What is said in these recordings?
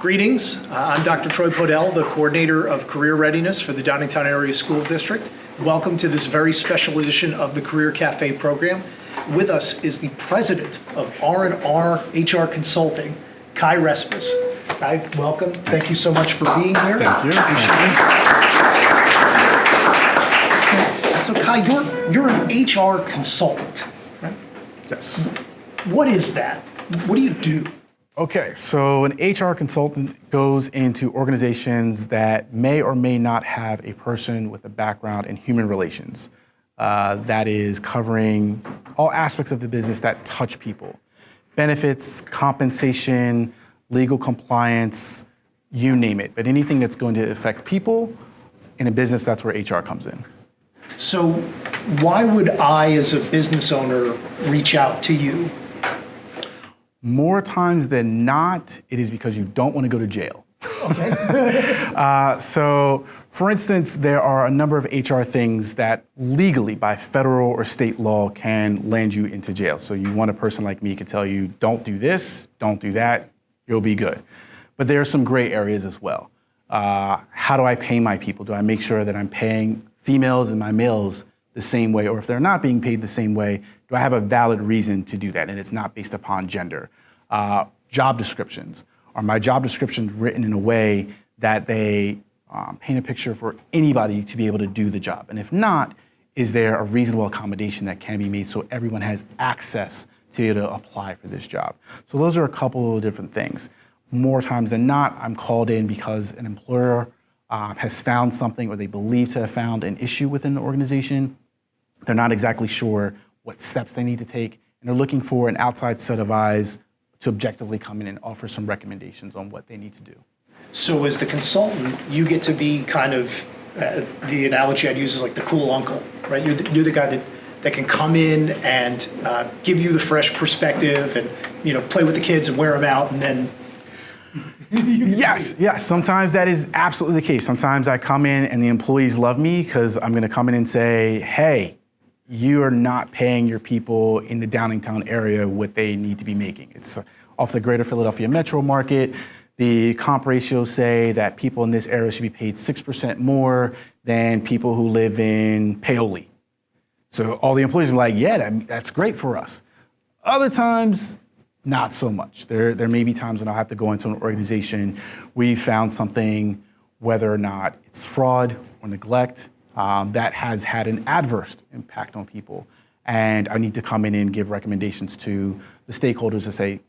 Greetings. I'm Dr. Troy Podell, the Coordinator of Career Readiness for the Downingtown Area School District. Welcome to this very special edition of the Career Cafe program. With us is the President of R&R HR Consulting, Kai Respes. Kai, welcome. Thank you so much for being here. Thank you. So Kai, you're an HR consultant, right? Yes. What is that? What do you do? Okay, so an HR consultant goes into organizations that may or may not have a person with a background in human relations. That is covering all aspects of the business that touch people. Benefits, compensation, legal compliance, you name it. But anything that's going to affect people in a business, that's where HR comes in. So why would I, as a business owner, reach out to you? More times than not, it is because you don't want to go to jail. Okay. So, for instance, there are a number of HR things that legally, by federal or state law, can land you into jail. So you want a person like me to tell you, don't do this, don't do that, you'll be good. But there are some gray areas as well. How do I pay my people? Do I make sure that I'm paying females and my males the same way? Or if they're not being paid the same way, do I have a valid reason to do that? And it's not based upon gender. Job descriptions. Are my job descriptions written in a way that they paint a picture for anybody to be able to do the job? And if not, is there a reasonable accommodation that can be made so everyone has access to be able to apply for this job? So those are a couple of different things. More times than not, I'm called in because an employer has found something or they believe to have found an issue within the organization. They're not exactly sure what steps they need to take, and they're looking for an outside set of eyes to objectively come in and offer some recommendations on what they need to do. So as the consultant, you get to be kind of, the analogy I'd use is like the cool uncle, right? You're the guy that can come in and give you the fresh perspective and, play with the kids and wear them out and then... Yes. Sometimes that is absolutely the case. Sometimes I come in and the employees love me because I'm going to come in and say, hey, you are not paying your people in the Downingtown area what they need to be making. It's off the greater Philadelphia metro market. The comp ratios say that people in this area should be paid 6% more than people who live in Paoli. So all the employees are like, yeah, that's great for us. Other times, not so much. There may be times when I'll have to go into an organization, we found something, whether or not it's fraud or neglect, that has had an adverse impact on people. And I need to come in and give recommendations to the stakeholders to say,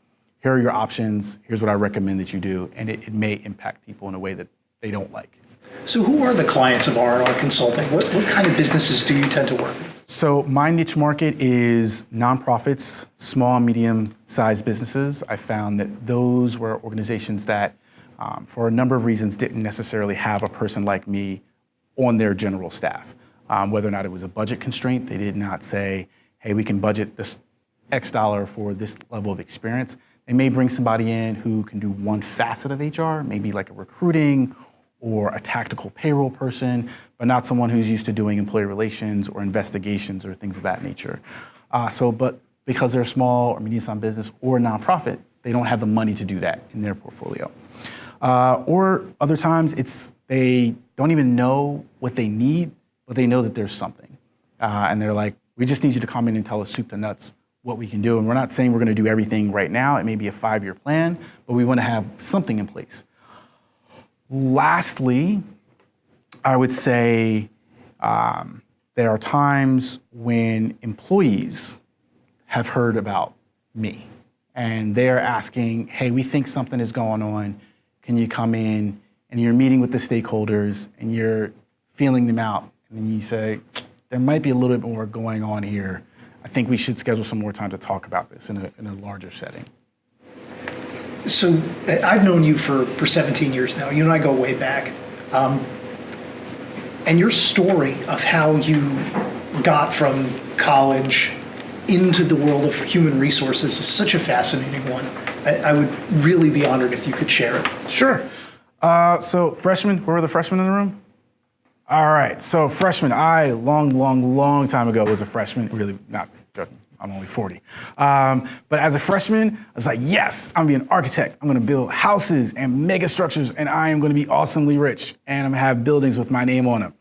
here are your options, here's what I recommend that you do, and it may impact people in a way that they don't like. So who are the clients of R&R Consulting? What kind of businesses do you tend to work with? So my niche market is nonprofits, small and medium-sized businesses. I found that those were organizations that, for a number of reasons, didn't necessarily have a person like me on their general staff. Whether or not it was a budget constraint, they did not say, hey, we can budget this X dollar for this level of experience. They may bring somebody in who can do one facet of HR, maybe like a recruiting or a tactical payroll person, but not someone who's used to doing employee relations or investigations or things of that nature. But because they're a small or medium-sized business or a nonprofit, they don't have the money to do that in their portfolio. Or other times they don't even know what they need, but they know that there's something. And they're like, we just need you to come in and tell us soup to nuts what we can do. And we're not saying we're going to do everything right now. It may be a 5-year plan, but we want to have something in place. Lastly, I would say there are times when employees have heard about me and they're asking, hey, we think something is going on. Can you come in? And you're meeting with the stakeholders and you're feeling them out. And then you say, there might be a little bit more going on here. I think we should schedule some more time to talk about this in a larger setting. So I've known you for 17 years now. You and I go way back. And your story of how you got from college into the world of human resources is such a fascinating one. I would really be honored if you could share it. Sure. So freshmen, where were the freshmen in the room? All right, so freshman, long time ago was a freshman, really not joking, I'm only 40. But as a freshman, I was like, yes, I'm gonna be an architect. I'm gonna build houses and mega structures, and I am gonna be awesomely rich, and I'm gonna have buildings with my name on them.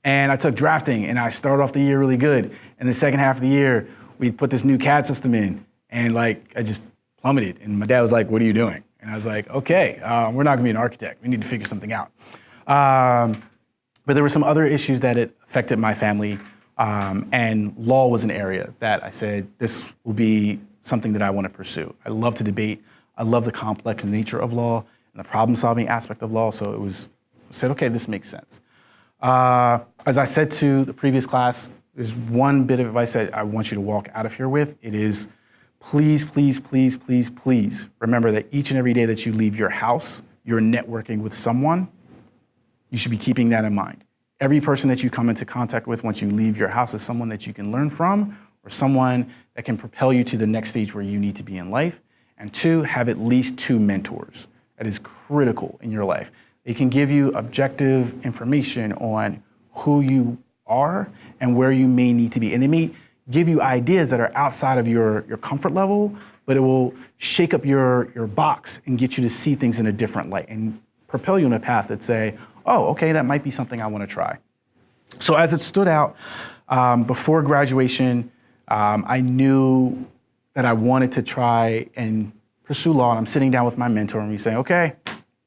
And I took drafting, and I started off the year really good. And the second half of the year, we put this new CAD system in, and like I just plummeted. And my dad was like, "What are you doing?" And I was like, "Okay, we're not gonna be an architect. We need to figure something out." But there were some other issues that it affected my family, and law was an area that I said, this will be something that I want to pursue. I love to debate. I love the complex nature of law and the problem-solving aspect of law, so I said, okay, this makes sense. As I said to the previous class, there's one bit of advice that I want you to walk out of here with. It is, please, please, please, please, please remember that each and every day that you leave your house, you're networking with someone. You should be keeping that in mind. Every person that you come into contact with once you leave your house is someone that you can learn from, or someone that can propel you to the next stage where you need to be in life. And two, have at least 2 mentors. That is critical in your life. They can give you objective information on who you are and where you may need to be. And they may give you ideas that are outside of your comfort level, but it will shake up your box and get you to see things in a different light and propel you in a path that say, oh, okay, that might be something I want to try. So as it stood out, before graduation, I knew that I wanted to try and pursue law. And I'm sitting down with my mentor and we say, okay,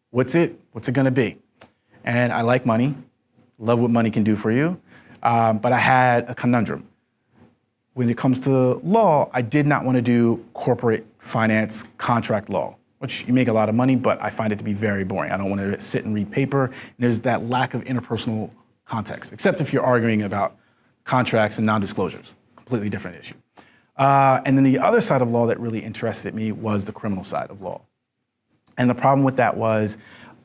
what's it gonna be? And I like money, love what money can do for you, but I had a conundrum. When it comes to law, I did not want to do corporate finance contract law, which you make a lot of money, but I find it to be very boring. I don't want to sit and read paper. And there's that lack of interpersonal context, except if you're arguing about contracts and non-disclosures, completely different issue. And then the other side of law that really interested me was the criminal side of law. And the problem with that was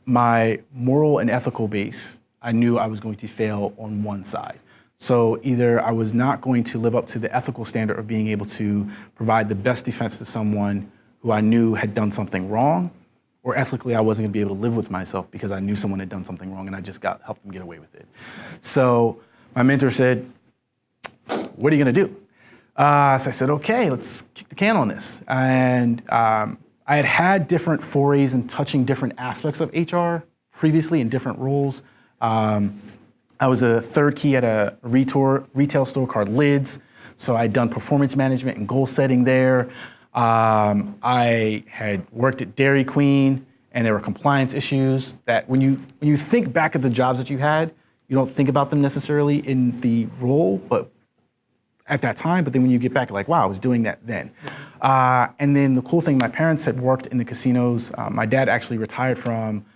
my moral and ethical base, I knew I was going to fail on one side. So either I was not going to live up to the ethical standard of being able to provide the best defense to someone who I knew had done something wrong, or ethically I wasn't gonna be able to live with myself because I knew someone had done something wrong and I just helped them get away with it. So my mentor said, what are you gonna do? So I said, okay, let's kick the can on this. And I had different forays in touching different aspects of HR previously in different roles. I was a third key at a retail store called Lids. So I'd done performance management and goal setting there. I had worked at Dairy Queen, and there were compliance issues that when you think back at the jobs that you had, you don't think about them necessarily in the role, but at that time, but then when you get back, you're like, wow, I was doing that then. And then the cool thing, my parents had worked in the casinos. My dad actually retired from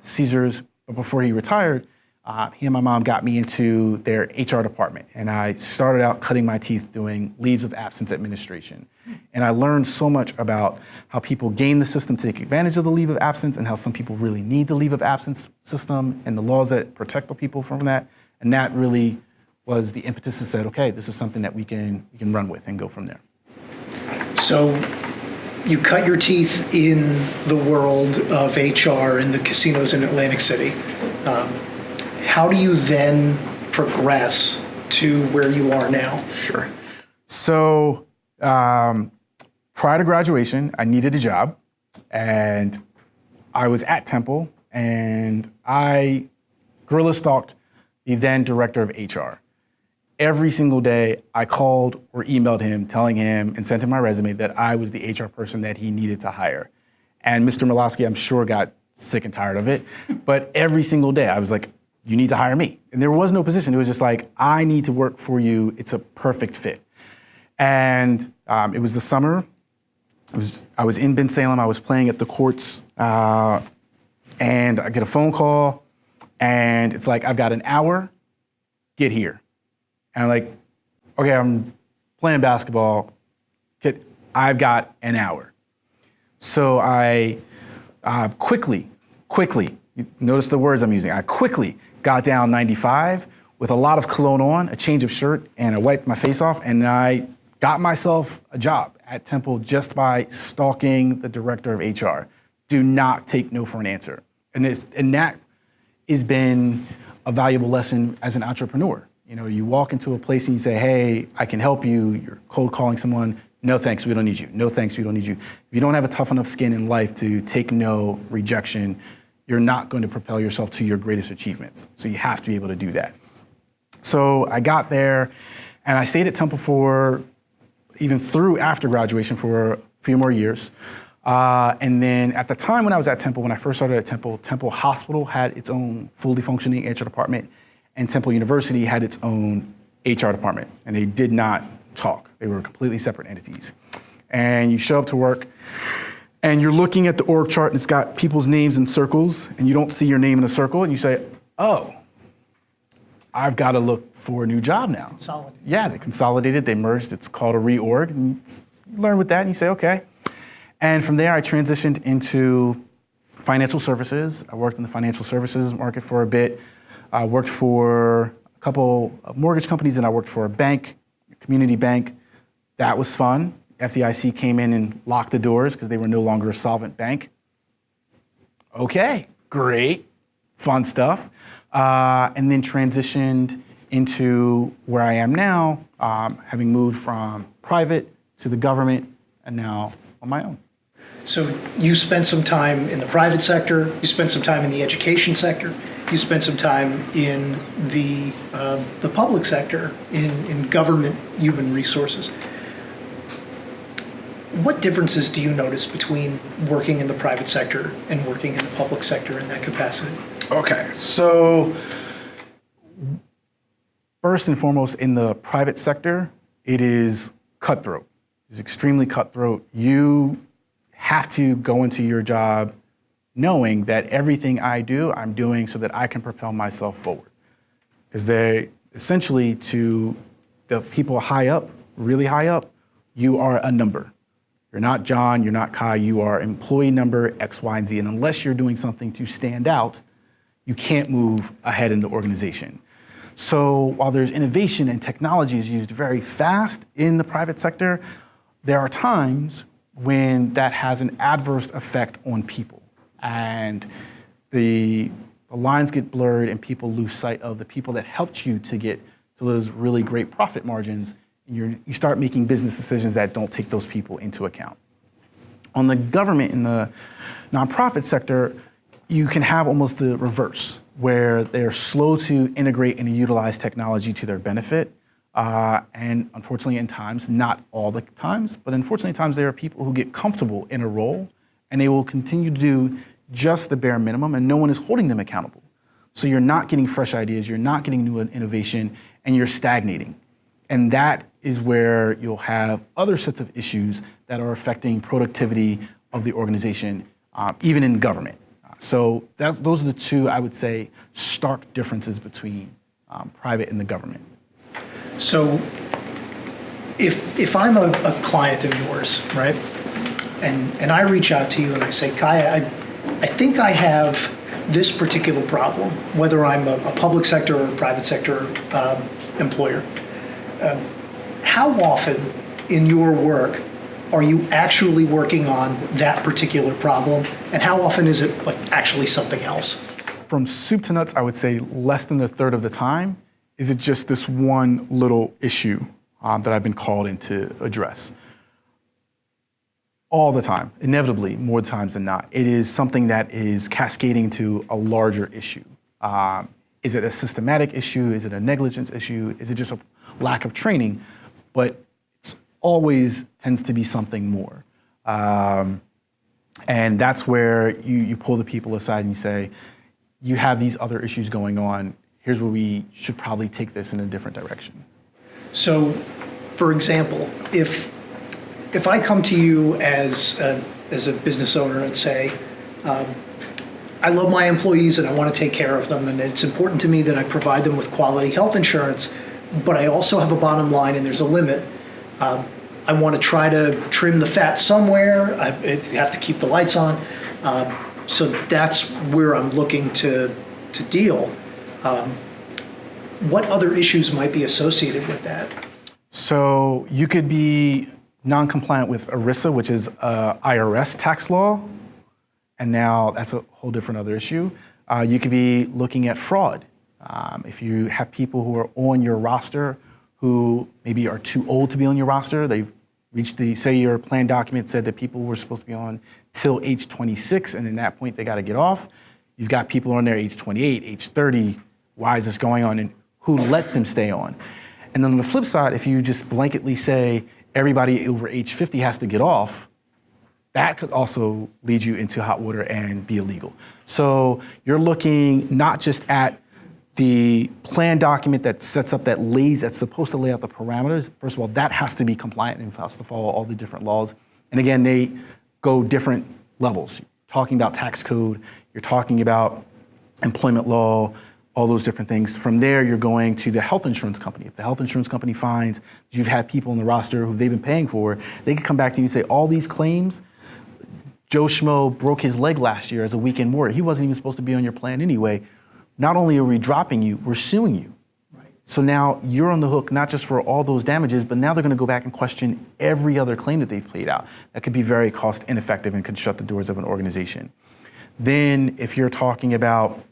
Caesars, but before he retired, he and my mom got me into their HR department, and I started out cutting my teeth doing leaves of absence administration. And I learned so much about how people game the system to take advantage of the leave of absence and how some people really need the leave of absence system and the laws that protect the people from that. And that really was the impetus that said, okay, this is something that we can run with and go from there. So you cut your teeth in the world of HR in the casinos in Atlantic City. How do you then progress to where you are now? Sure. So prior to graduation, I needed a job, and I was at Temple, and I guerrilla stalked the then director of HR. Every single day, I called or emailed him, telling him and sent him my resume that I was the HR person that he needed to hire. And Mr. Milosky, I'm sure, got sick and tired of it. But every single day, I was like, you need to hire me. And there was no position. It was just like, I need to work for you. It's a perfect fit. And it was the summer. I was in Ben Salem. I was playing at the courts. And I get a phone call. And it's like, I've got an hour. Get here. And I'm like, okay, I'm playing basketball. I've got an hour. So I quickly, notice the words I'm using. I quickly got down 95 with a lot of cologne on, a change of shirt, and I wiped my face off, and I got myself a job at Temple just by stalking the director of HR. Do not take no for an answer. And that has been a valuable lesson as an entrepreneur. You know, you walk into a place and you say, hey, I can help you. You're cold calling someone. No, thanks, we don't need you. No, thanks, we don't need you. If you don't have a tough enough skin in life to take no, rejection, you're not going to propel yourself to your greatest achievements. So you have to be able to do that. So I got there and I stayed at Temple for even through after graduation for a few more years. And then at the time when I was at Temple, when I first started at Temple, Temple Hospital had its own fully functioning HR department, and Temple University had its own HR department, and they did not talk. They were completely separate entities. And you show up to work, and you're looking at the org chart, and it's got people's names in circles, and you don't see your name in a circle, and you say, oh, I've got to look for a new job now. Consolidated. Yeah, they consolidated, they merged, it's called a reorg, and you learn with that, and you say, okay. And from there, I transitioned into financial services. I worked in the financial services market for a bit. I worked for a couple of mortgage companies, and I worked for a bank, a community bank. That was fun. FDIC came in and locked the doors because they were no longer a solvent bank. Okay, great, fun stuff. And then transitioned into where I am now, having moved from private to the government, and now on my own. So you spent some time in the private sector, you spent some time in the education sector, you spent some time in the public sector, in government human resources. What differences do you notice between working in the private sector and working in the public sector in that capacity? Okay, so first and foremost, in the private sector, it is cutthroat. It's extremely cutthroat. You have to go into your job knowing that everything I do, I'm doing so that I can propel myself forward. Because they essentially, to the people high up, really high up, you are a number. You're not John, you're not Kai, you are employee number X, Y, and Z. And unless you're doing something to stand out, you can't move ahead in the organization. So while there's innovation and technology is used very fast in the private sector, there are times when that has an adverse effect on people. And the lines get blurred and people lose sight of the people that helped you to get to those really great profit margins. And you start making business decisions that don't take those people into account. On the government and the nonprofit sector, you can have almost the reverse, where they're slow to integrate and utilize technology to their benefit. And unfortunately, in times, not all the times, but unfortunately, at times there are people who get comfortable in a role and they will continue to do just the bare minimum and no one is holding them accountable. So you're not getting fresh ideas, you're not getting new innovation, and you're stagnating. And that is where you'll have other sets of issues that are affecting productivity of the organization, even in government. So those are the two, I would say, stark differences between private and the government. So if I'm a client of yours, right, and I reach out to you and I say, Kai, I think I have this particular problem, whether I'm a public sector or a private sector employer, how often in your work are you actually working on that particular problem, and how often is it like actually something else? From soup to nuts, I would say less than a third of the time is it just this one little issue that I've been called in to address. All the time, inevitably, more times than not, it is something that is cascading to a larger issue. Is it a systematic issue? Is it a negligence issue? Is it just a lack of training? But it always tends to be something more. And that's where you pull the people aside and you say, you have these other issues going on. Here's where we should probably take this in a different direction. So, for example, if I come to you as a business owner and say, I love my employees and I want to take care of them, and it's important to me that I provide them with quality health insurance, but I also have a bottom line and there's a limit. I want to try to trim the fat somewhere. I have to keep the lights on. So that's where I'm looking to deal. What other issues might be associated with that? So you could be non-compliant with ERISA, which is IRS tax law, and now that's a whole different other issue. You could be looking at fraud. If you have people who are on your roster who maybe are too old to be on your roster, they've reached say your plan document said that people were supposed to be on till age 26, and at that point they got to get off. You've got people on there age 28, age 30. Why is this going on? And who let them stay on? And then on the flip side, if you just blanketly say everybody over age 50 has to get off, that could also lead you into hot water and be illegal. So you're looking not just at the plan document that sets up that's supposed to lay out the parameters. First of all, that has to be compliant and has to follow all the different laws. And again, they go different levels. You're talking about tax code, you're talking about employment law, all those different things. From there, you're going to the health insurance company. If the health insurance company finds that you've had people on the roster who they've been paying for, they can come back to you and say, all these claims, Joe Schmo broke his leg last year as a weekend warrior. He wasn't even supposed to be on your plan anyway. Not only are we dropping you, we're suing you. Right. So now you're on the hook, not just for all those damages, but now they're going to go back and question every other claim that they've paid out. That could be very cost ineffective and could shut the doors of an organization. Then if you're talking about,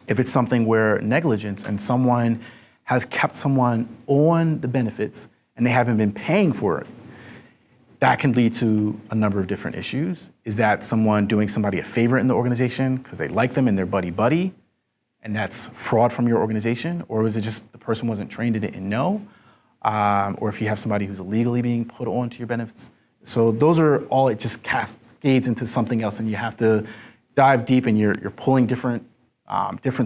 if it's something where negligence and someone has kept someone on the benefits and they haven't been paying for it, that can lead to a number of different issues. Is that someone doing somebody a favor in the organization because they like them and they're buddy-buddy, and that's fraud from your organization? Or is it just the person wasn't trained and didn't know? Or if you have somebody who's illegally being put onto your benefits. So those are all, it just cascades into something else, and you have to dive deep, and you're pulling different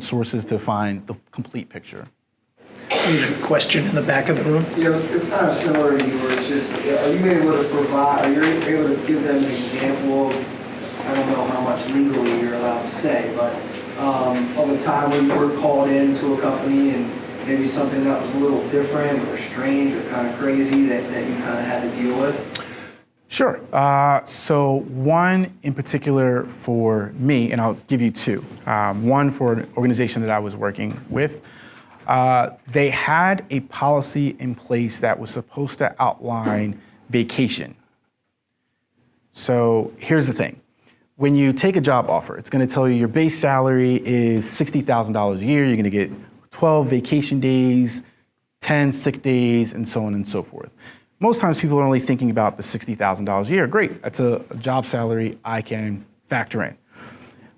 sources to find the complete picture. We have a question in the back of the room. You know, it's kind of similar to yours. Just, are you able to provide? Are you able to give them an example of? I don't know how much legally you're allowed to say, but of a time when you were called into a company and maybe something that was a little different or strange or kind of crazy that you kind of had to deal with. Sure. So one in particular for me, and I'll give you two. One for an organization that I was working with. They had a policy in place that was supposed to outline vacation. So here's the thing. When you take a job offer, it's going to tell you your base salary is $60,000 a year. You're going to get 12 vacation days, 10 sick days, and so on and so forth. Most times people are only thinking about the $60,000 a year. Great, that's a job salary I can factor in.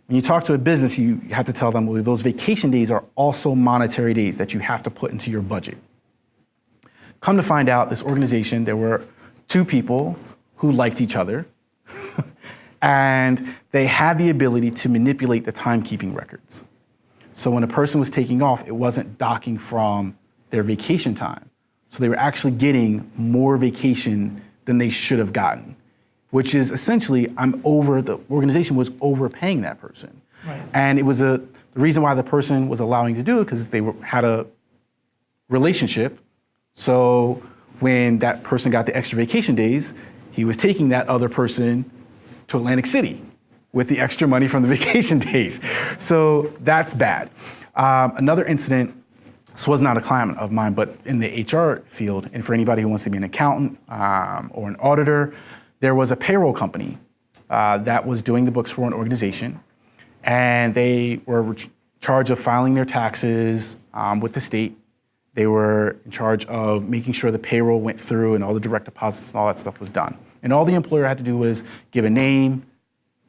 When you talk to a business, you have to tell them, well, those vacation days are also monetary days that you have to put into your budget. Come to find out, this organization, there were two people who liked each other, and they had the ability to manipulate the timekeeping records. So when a person was taking off, it wasn't docking from their vacation time. So they were actually getting more vacation than they should have gotten, which is essentially, the organization was overpaying that person. Right. And it was the reason why the person was allowing to do it, because they had a relationship. So when that person got the extra vacation days, he was taking that other person to Atlantic City with the extra money from the vacation days. So that's bad. Another incident, this was not a client of mine, but in the HR field, and for anybody who wants to be an accountant or an auditor, there was a payroll company that was doing the books for an organization, and they were in charge of filing their taxes with the state. They were in charge of making sure the payroll went through and all the direct deposits and all that stuff was done. And all the employer had to do was give a name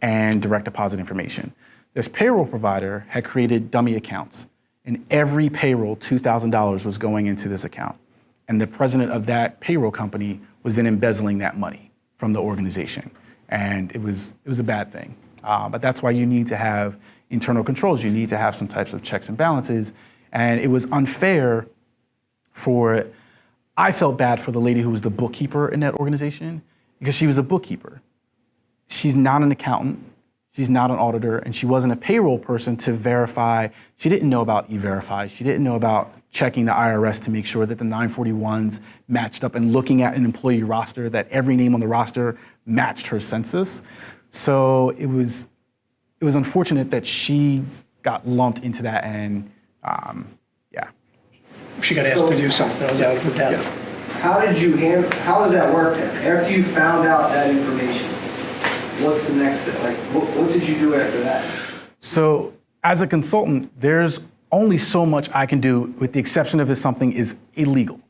and direct deposit information. This payroll provider had created dummy accounts, and every payroll, $2,000 was going into this account. And the president of that payroll company was then embezzling that money from the organization. And it was a bad thing. But that's why you need to have internal controls. You need to have some types of checks and balances. And it was unfair I felt bad for the lady who was the bookkeeper in that organization, because she was a bookkeeper. She's not an accountant. She's not an auditor, and she wasn't a payroll person to verify. She didn't know about E-Verify. She didn't know about checking the IRS to make sure that the 941s matched up and looking at an employee roster, that every name on the roster matched her census. So it was unfortunate that she got lumped into that, and yeah. She got asked to do something that was out of her depth. How does that work then? After you found out that information, what's the next step? Like, what did you do after that? So as a consultant, there's only so much I can do, with the exception of if something is illegal.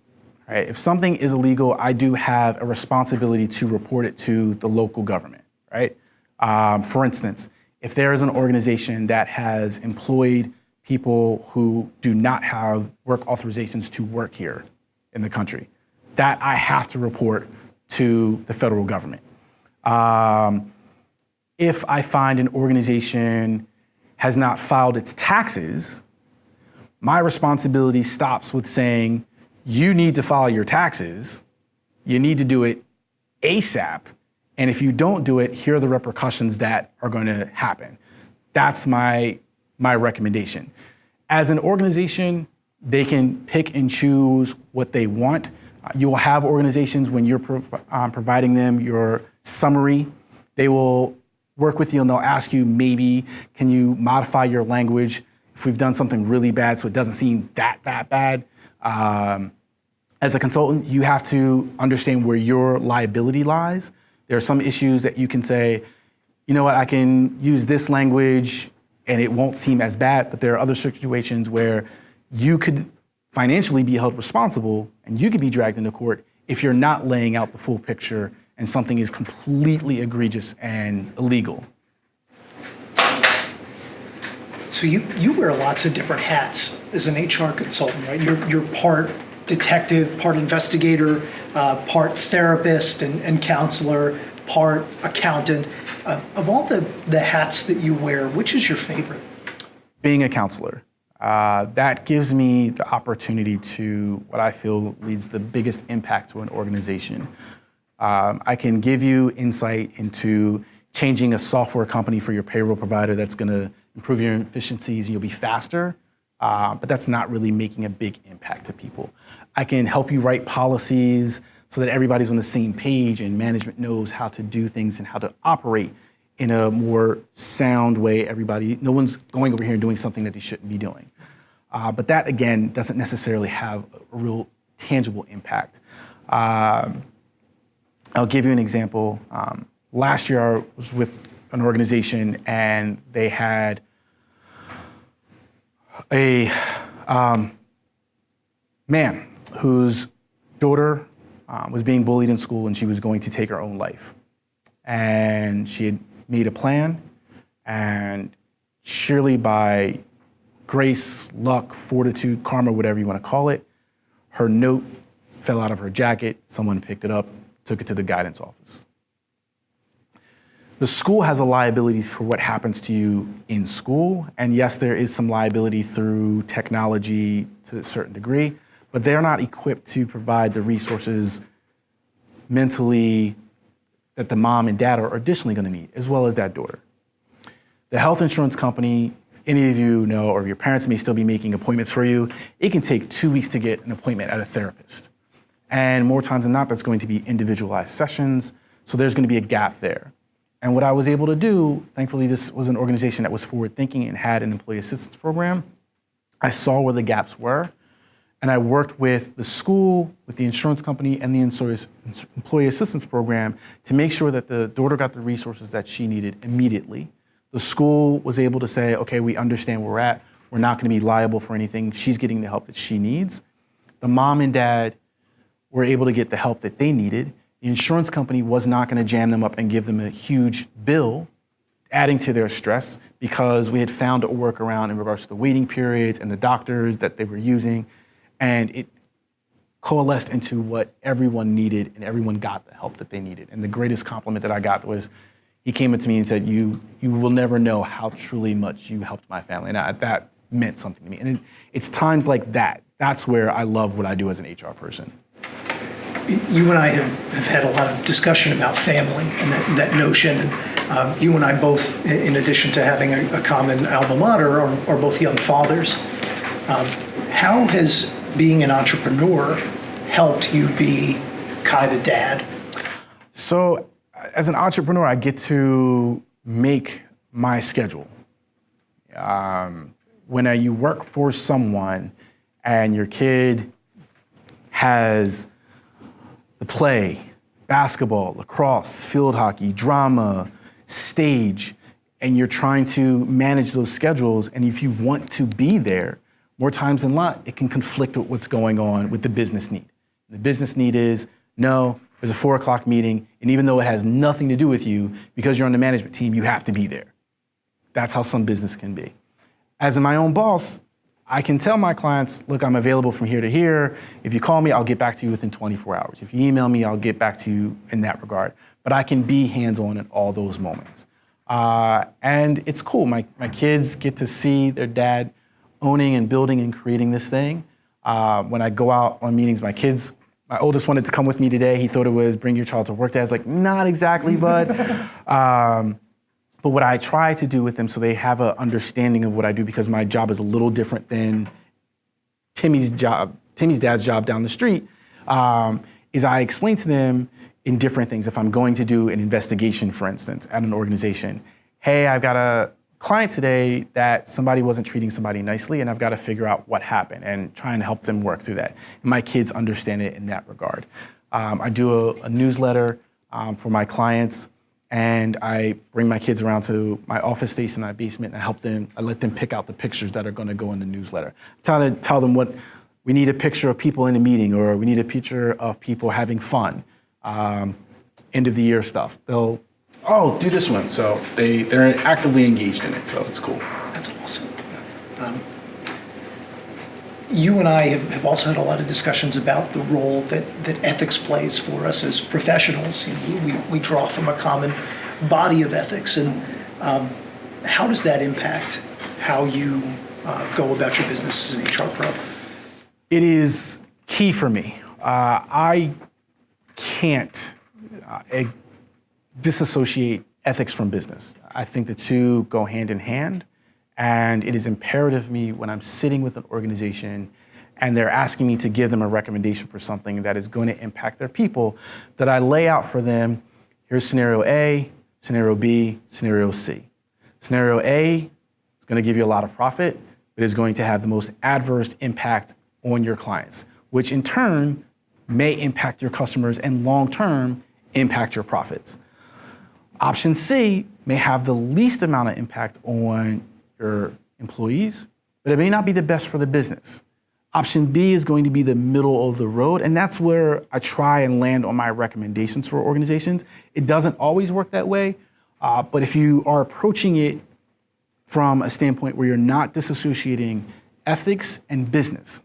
Right? If something is illegal, I do have a responsibility to report it to the local government. Right? For instance, if there is an organization that has employed people who do not have work authorizations to work here in the country, that I have to report to the federal government. If I find an organization has not filed its taxes, my responsibility stops with saying, you need to file your taxes, you need to do it ASAP, and if you don't do it, here are the repercussions that are going to happen. That's my recommendation. As an organization, they can pick and choose what they want. You will have organizations, when you're providing them your summary, they will work with you and they'll ask you, maybe, can you modify your language if we've done something really bad so it doesn't seem that bad. As a consultant, you have to understand where your liability lies. There are some issues that you can say, you know what, I can use this language and it won't seem as bad, but there are other situations where you could financially be held responsible and you could be dragged into court if you're not laying out the full picture and something is completely egregious and illegal. So you wear lots of different hats as an HR consultant, right? You're part detective, part investigator, part therapist and counselor, part accountant. Of all the hats that you wear, which is your favorite? Being a counselor. That gives me the opportunity to, what I feel leads the biggest impact to an organization. I can give you insight into changing a software company for your payroll provider that's going to improve your efficiencies and you'll be faster, but that's not really making a big impact to people. I can help you write policies so that everybody's on the same page and management knows how to do things and how to operate in a more sound way. No one's going over here and doing something that they shouldn't be doing. But that, again, doesn't necessarily have a real tangible impact. I'll give you an example. Last year, I was with an organization and they had a man whose daughter was being bullied in school and she was going to take her own life. And she had made a plan, and surely by grace, luck, fortitude, karma, whatever you want to call it, her note fell out of her jacket, someone picked it up, took it to the guidance office. The school has a liability for what happens to you in school, and yes, there is some liability through technology to a certain degree, but they're not equipped to provide the resources mentally that the mom and dad are additionally going to need, as well as that daughter. The health insurance company, any of you know, or your parents may still be making appointments for you, it can take 2 weeks to get an appointment at a therapist. And more times than not, that's going to be individualized sessions, so there's going to be a gap there. And what I was able to do, thankfully this was an organization that was forward thinking and had an employee assistance program. I saw where the gaps were, and I worked with the school, with the insurance company, and the employee assistance program to make sure that the daughter got the resources that she needed immediately. The school was able to say, okay, we understand where we're at. We're not going to be liable for anything. She's getting the help that she needs. The mom and dad were able to get the help that they needed. The insurance company was not going to jam them up and give them a huge bill, adding to their stress, because we had found a workaround in regards to the waiting periods and the doctors that they were using. And it coalesced into what everyone needed, and everyone got the help that they needed. And the greatest compliment that I got was, he came up to me and said, you will never know how truly much you helped my family. And that meant something to me. And it's times like that. That's where I love what I do as an HR person. You and I have had a lot of discussion about family and that notion. And you and I both, in addition to having a common alma mater, are both young fathers. How has being an entrepreneur helped you be Kai the dad? So as an entrepreneur, I get to make my schedule. When you work for someone and your kid has the play, basketball, lacrosse, field hockey, drama, stage, and you're trying to manage those schedules, and if you want to be there, more times than not, it can conflict with what's going on with the business need. The business need is, no, there's a 4 o'clock meeting, and even though it has nothing to do with you, because you're on the management team, you have to be there. That's how some business can be. As my own boss, I can tell my clients, look, I'm available from here to here. If you call me, I'll get back to you within 24 hours. If you email me, I'll get back to you in that regard. But I can be hands-on in all those moments. And it's cool. My kids get to see their dad owning and building and creating this thing. When I go out on meetings, my oldest wanted to come with me today. He thought it was bring your child to work day. I was like, not exactly, bud. But what I try to do with them so they have an understanding of what I do, because my job is a little different than Timmy's dad's job down the street, is I explain to them in different things. If I'm going to do an investigation, for instance, at an organization, hey, I've got a client today that somebody wasn't treating somebody nicely, and I've got to figure out what happened and try and help them work through that. And my kids understand it in that regard. I do a newsletter for my clients, and I bring my kids around to my office space in my basement, and I let them pick out the pictures that are going to go in the newsletter. I tell them what we need: a picture of people in a meeting, or we need a picture of people having fun. End of the year stuff. They'll, do this one. So they're actively engaged in it, so it's cool. That's awesome. You and I have also had a lot of discussions about the role that ethics plays for us as professionals. You know, we draw from a common body of ethics, and how does that impact how you go about your business as an HR pro? It is key for me. I can't disassociate ethics from business. I think the two go hand in hand. And it is imperative to me when I'm sitting with an organization and they're asking me to give them a recommendation for something that is going to impact their people, that I lay out for them, here's scenario A, scenario B, scenario C. Scenario A is going to give you a lot of profit, but is going to have the most adverse impact on your clients, which in turn may impact your customers and long-term impact your profits. Option C may have the least amount of impact on your employees, but it may not be the best for the business. Option B is going to be the middle of the road, and that's where I try and land on my recommendations for organizations. It doesn't always work that way, but if you are approaching it from a standpoint where you're not disassociating ethics and business,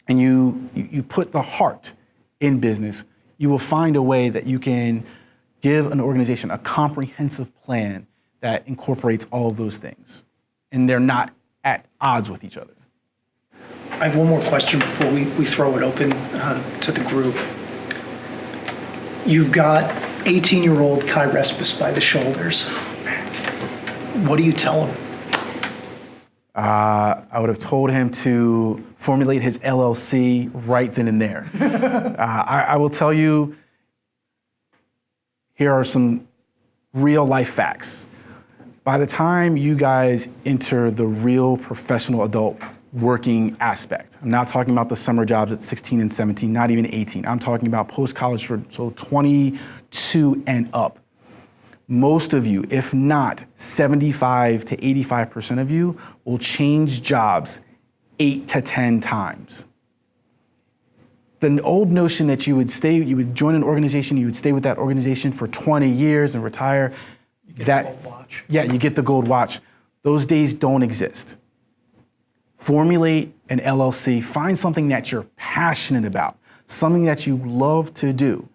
and you put the heart in business, you will find a way that you can give an organization a comprehensive plan that incorporates all of those things, and they're not at odds with each other. I have one more question before we throw it open to the group. You've got 18-year-old Kai Respes by the shoulders. What do you tell him? I would have told him to formulate his LLC right then and there. I will tell you, here are some real life facts. By the time you guys enter the real professional adult working aspect, I'm not talking about the summer jobs at 16 and 17, not even 18. I'm talking about post-college, so 22 and up. Most of you, if not 75 to 85% of you, will change jobs 8 to 10 times. The old notion that you would join an organization, you would stay with that organization for 20 years and retire. You get the gold watch. Yeah, you get the gold watch. Those days don't exist. Formulate an LLC, find something that you're passionate about, something that you love to do.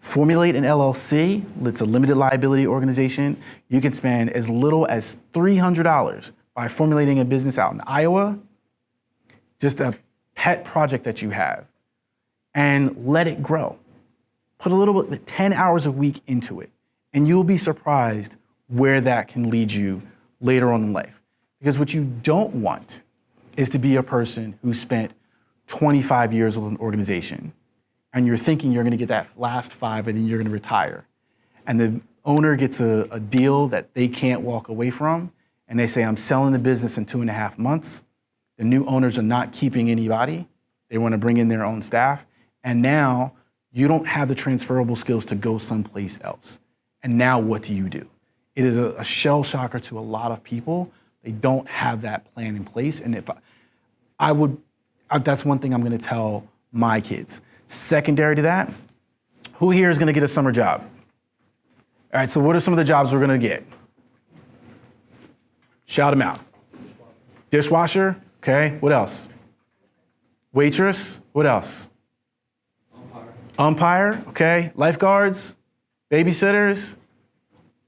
Formulate an LLC, it's a limited liability organization. You can spend as little as $300 by formulating a business out in Iowa, just a pet project that you have, and let it grow. Put a little bit, 10 hours a week into it, and you'll be surprised where that can lead you later on in life. Because what you don't want is to be a person who spent 25 years with an organization, and you're thinking you're gonna get that last 5 and then you're gonna retire. And the owner gets a deal that they can't walk away from, and they say, I'm selling the business in 2.5 months. The new owners are not keeping anybody. They wanna bring in their own staff. And now you don't have the transferable skills to go someplace else. And now what do you do? It is a shell shocker to a lot of people. They don't have that plan in place. And if That's one thing I'm gonna tell my kids. Secondary to that, who here is gonna get a summer job? All right, so what are some of the jobs we're gonna get? Shout them out. Dishwasher, okay, what else? Waitress, what else? Umpire, okay, lifeguards, babysitters,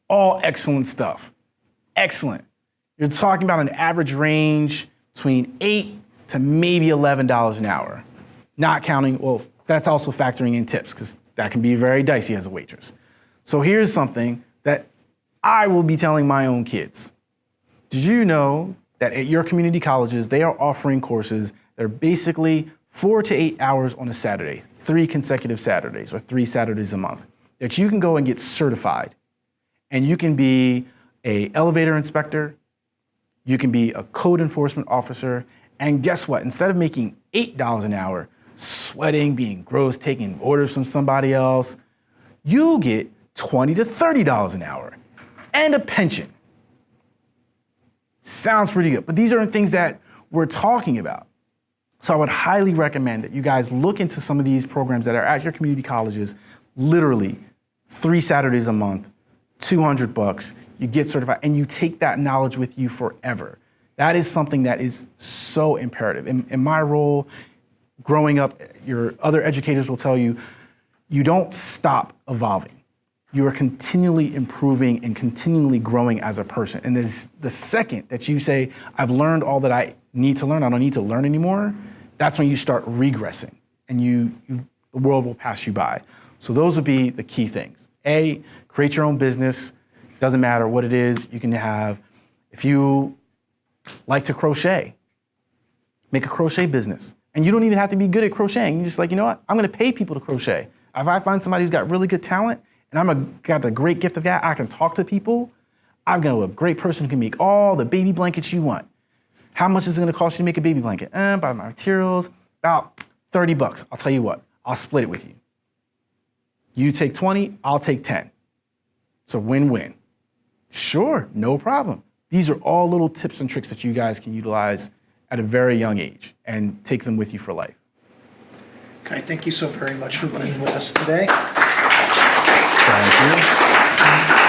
all excellent stuff. Excellent. You're talking about an average range between $8 to maybe $11 an hour. Not counting, well, that's also factoring in tips, because that can be very dicey as a waitress. So here's something that I will be telling my own kids. Did you know that at your community colleges, they are offering courses that are basically 4 to 8 hours on a Saturday, 3 consecutive Saturdays or 3 Saturdays a month, that you can go and get certified. And you can be an elevator inspector, you can be a code enforcement officer, and guess what? Instead of making $8 an hour, sweating, being gross, taking orders from somebody else, you'll get $20 to $30 an hour and a pension. Sounds pretty good, but these are things that we're talking about. So I would highly recommend that you guys look into some of these programs that are at your community colleges, literally 3 Saturdays a month, $200, you get certified, and you take that knowledge with you forever. That is something that is so imperative. In my role, growing up, your other educators will tell you, you don't stop evolving. You are continually improving and continually growing as a person. And the second that you say, I've learned all that I need to learn, I don't need to learn anymore, that's when you start regressing and the world will pass you by. So those would be the key things. A, create your own business. Doesn't matter what it is. You can have, if you like to crochet, make a crochet business. And you don't even have to be good at crocheting. You're just like, you know what? I'm gonna pay people to crochet. If I find somebody who's got really good talent and got the great gift of that, I can talk to people. I've got a great person who can make all the baby blankets you want. How much is it gonna cost you to make a baby blanket? Buy my materials, about $30. I'll tell you what, I'll split it with you. You take 20, I'll take 10. It's a win-win. Sure, no problem. These are all little tips and tricks that you guys can utilize at a very young age and take them with you for life. Okay, thank you so very much for being with us today. Thank you.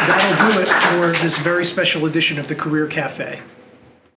That'll do it for this very special edition of the Career Cafe.